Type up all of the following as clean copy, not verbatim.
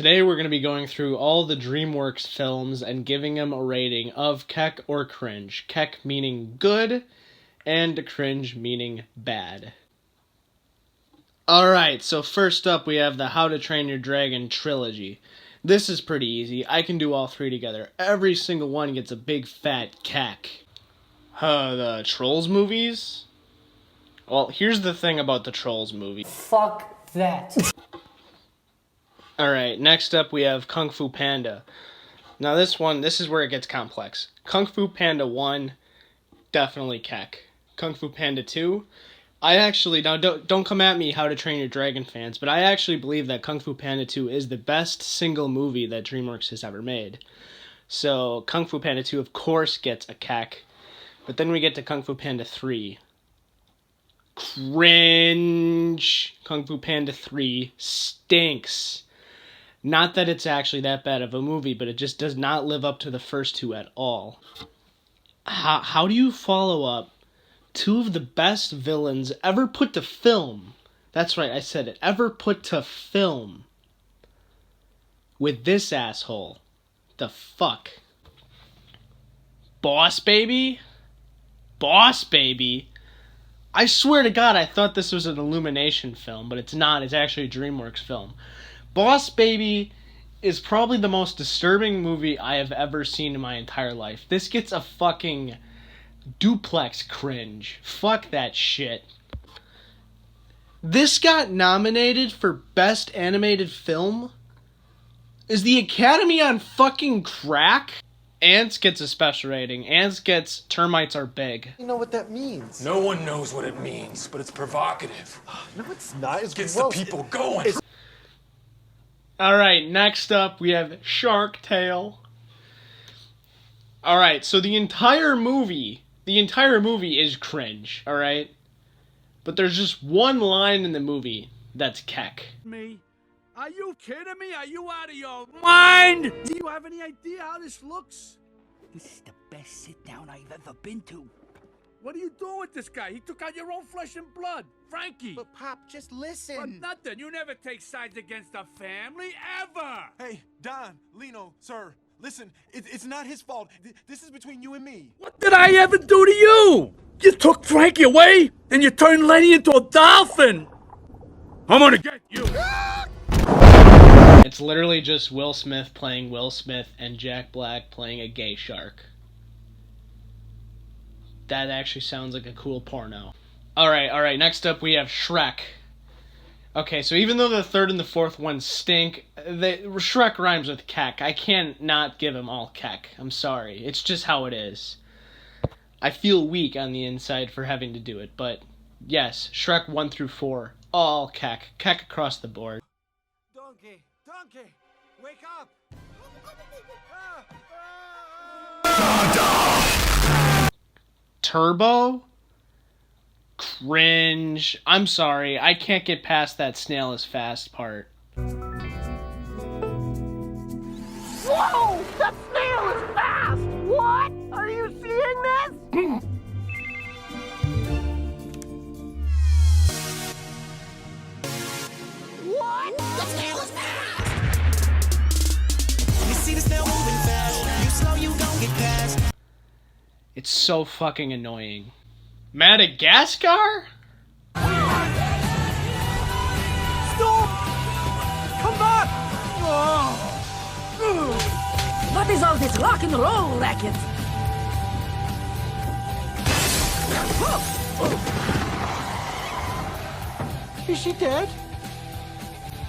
today we're going to be going through all the Dreamworks films and giving them a rating of Keck or Cringe. Keck meaning good, and Cringe meaning bad. Alright, so first up we have the How to Train Your Dragon trilogy. This is pretty easy. I can do all three together. Every single one gets a big fat Keck. The Trolls movies? Well, here's the thing about the Trolls movie. Fuck that. Alright, next up we have Kung Fu Panda. Now this is where it gets complex. Kung Fu Panda 1, definitely Keck. Kung Fu Panda 2, I actually, now don't come at me How to Train Your Dragon fans, but I actually believe that Kung Fu Panda 2 is the best single movie that Dreamworks has ever made. So Kung Fu Panda 2 of course gets a Keck, but then we get to Kung Fu Panda 3. Cringe! Kung Fu Panda 3 stinks. Not that it's actually that bad of a movie, but it just does not live up to the first two at all. How do you follow up two of the best villains ever put to film? That's right, I said it. Ever put to film. With this asshole. The fuck? Boss Baby? Boss Baby? I swear to God, I thought this was an Illumination film, but it's not. It's actually a Dreamworks film. Boss Baby is probably the most disturbing movie I have ever seen in my entire life. This gets a fucking duplex cringe. Fuck that shit. This got nominated for Best Animated Film? Is the Academy on fucking crack? Ants gets a special rating. Ants gets Termites Are Big. You know what that means? No one knows what it means, but it's provocative. No, it's not. It's Gets gross. the people going. Alright, next up we have Shark Tale. Alright, so the entire movie is cringe, alright? But there's just one line in the movie that's Keck. Me? Are you kidding me? Are you out of your mind? Do you have any idea how this looks? This is the best sit down I've ever been to. What are you doing with this guy? He took out your own flesh and blood. Frankie. But Pop, just listen. But nothing. You never take sides against a family, ever. Hey, Don, Lino, sir, listen, it's not his fault. This is between you and me. What did I ever do to you? You took Frankie away, and you turned Lenny into a dolphin. I'm gonna get you. It's literally just Will Smith playing Will Smith and Jack Black playing a gay shark. That actually sounds like a cool porno. Alright, next up we have Shrek. Okay, so even though the third and the fourth ones stink, Shrek rhymes with Keck. I can't not give him all Keck. I'm sorry. It's just how it is. I feel weak on the inside for having to do it, but yes, Shrek 1 through 4, all Keck. Keck across the board. Donkey, wake up! Turbo? Cringe. I'm sorry, I can't get past that snail is fast part. Whoa! That snail is fast! What? Are you seeing this? What? The snail is fast! You see the snail moving fast. You slow, you gon' get past. It's so fucking annoying. Madagascar? Stop! Come back! What is all this rock and roll racket? Is she dead?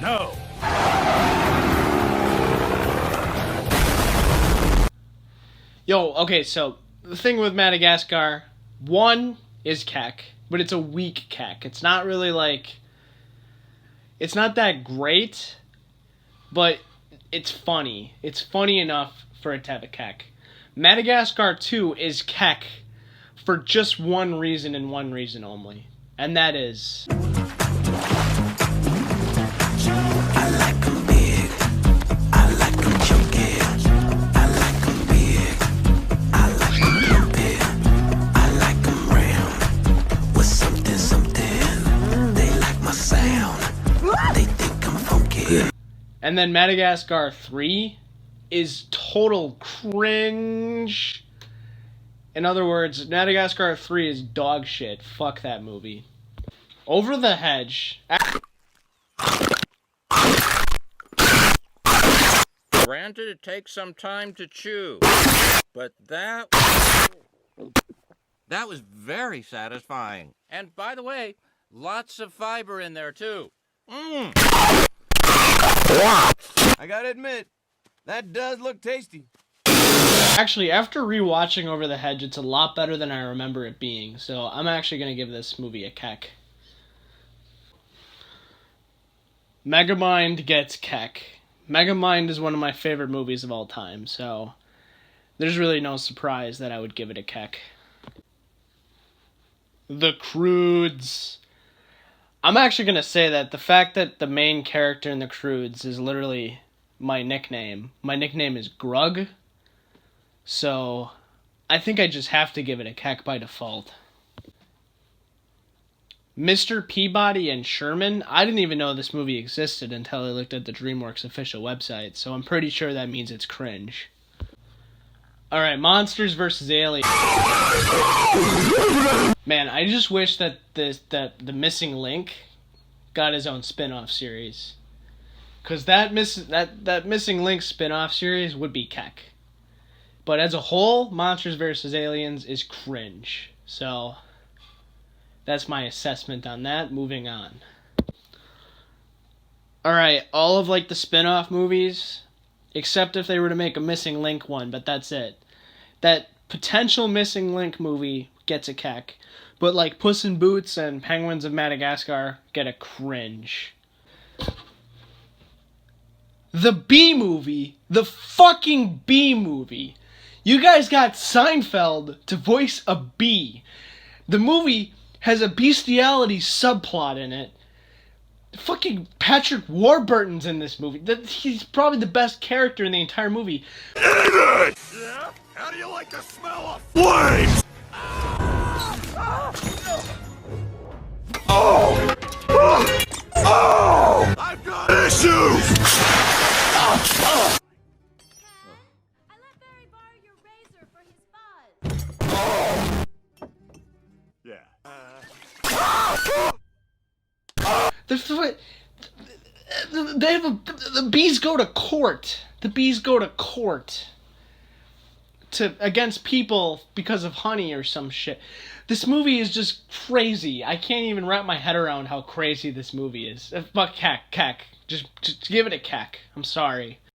No. Yo, okay, so the thing with Madagascar, 1 is Keck, but it's a weak Keck. It's not really like, it's not that great, but it's funny. It's funny enough for it to have a Keck. Madagascar 2 is Keck for just one reason and one reason only, and that is... I like 'em big. I like 'em chunky. I like 'em big. I like 'em lumpy. I like 'em round with something. They like my sound. They think I'm funky. And then Madagascar 3 is total cringe. In other words, Madagascar 3 is dog shit. Fuck that movie. Over the Hedge. Granted, it takes some time to chew, but that was very satisfying. And by the way, lots of fiber in there too. I gotta admit, that does look tasty. Actually, after rewatching Over the Hedge, it's a lot better than I remember it being. So I'm actually going to give this movie a keck. Megamind gets keck. Megamind is one of my favorite movies of all time, so there's really no surprise that I would give it a keck. The Croods. I'm actually going to say that the fact that the main character in The Croods is literally my nickname. My nickname is Grug. So I think I just have to give it a keck by default. Mr. Peabody and Sherman. I didn't even know this movie existed until I looked at the Dreamworks official website, so I'm pretty sure that means it's cringe. Alright, Monsters vs. Aliens. Man, I just wish that the Missing Link got his own spin-off series. Because that Missing Link spin-off series would be keck. But as a whole, Monsters vs. Aliens is cringe. So that's my assessment on that. Moving on. Alright, all of like the spin-off movies, except if they were to make a Missing Link one, but that's it. That potential Missing Link movie gets a keck. But like Puss in Boots and Penguins of Madagascar get a cringe. The B movie, the fucking B movie. You guys got Seinfeld to voice a bee. The movie has a bestiality subplot in it. Fucking Patrick Warburton's in this movie. He's probably the best character in the entire movie. Yeah? How do you like the smell of flames? Oh! Oh! I've got issues! I let Barry borrow your razor for his buzz. Yeah. The bees go to court. The bees go to court against people because of honey or some shit. This movie is just crazy. I can't even wrap my head around how crazy this movie is. But keck. Just give it a keck. I'm sorry.